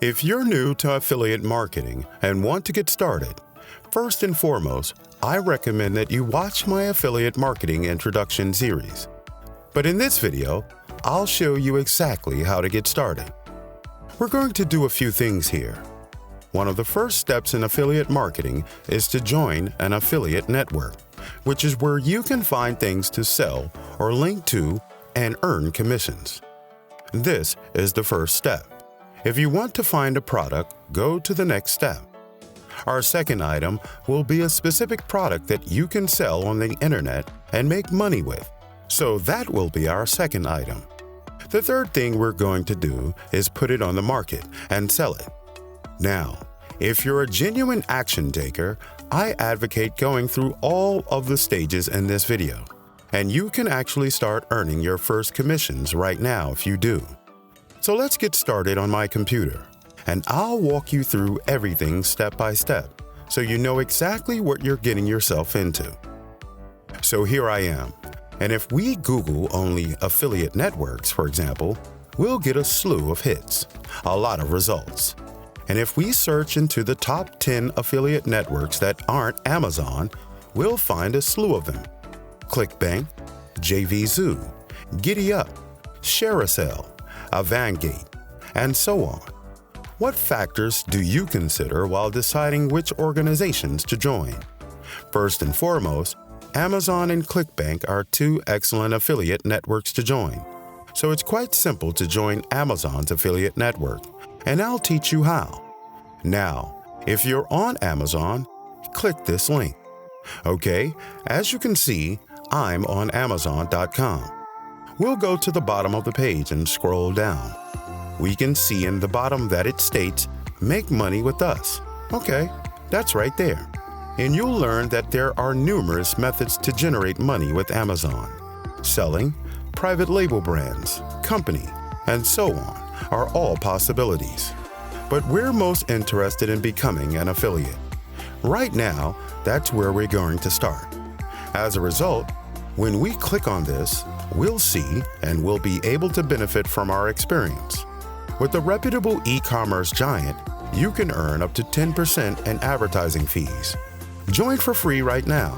If you're new to affiliate marketing and want to get started, first and foremost, I recommend that you watch my affiliate marketing introduction series. But in this video, I'll show you exactly how to get started. We're going to do a few things here. One of the first steps in affiliate marketing is to join an affiliate network, which is where you can find things to sell or link to and earn commissions. This is the first step. If you want to find a product, go to the next step. Our second item will be a specific product that you can sell on the internet and make money with. So that will be our second item. The third thing we're going to do is put it on the market and sell it. Now, if you're a genuine action taker, I advocate going through all of the stages in this video, and you can actually start earning your first commissions right now if you do. So let's get started on my computer, and I'll walk you through everything step by step so you know exactly what you're getting yourself into. So here I am, and if we Google only affiliate networks, for example, we'll get a slew of hits, a lot of results. And if we search into the top 10 affiliate networks that aren't Amazon, we'll find a slew of them. Clickbank, JVZoo, GiddyUp, Shareasell, Avangate, and so on. What factors do you consider while deciding which organizations to join? First and foremost, Amazon and Clickbank are two excellent affiliate networks to join. So it's quite simple to join Amazon's affiliate network, and I'll teach you how. Now, if you're on Amazon, click this link. Okay, as you can see, I'm on Amazon.com. We'll go to the bottom of the page and scroll down. We can see in the bottom that it states, "Make money with us." Okay, that's right there. And you'll learn that there are numerous methods to generate money with Amazon. Selling, private label brands, company, and so on are all possibilities. But we're most interested in becoming an affiliate. Right now, that's where we're going to start. As a result, when we click on this, we'll see and we'll be able to benefit from our experience. With a reputable e-commerce giant, you can earn up to 10% in advertising fees. Join for free right now.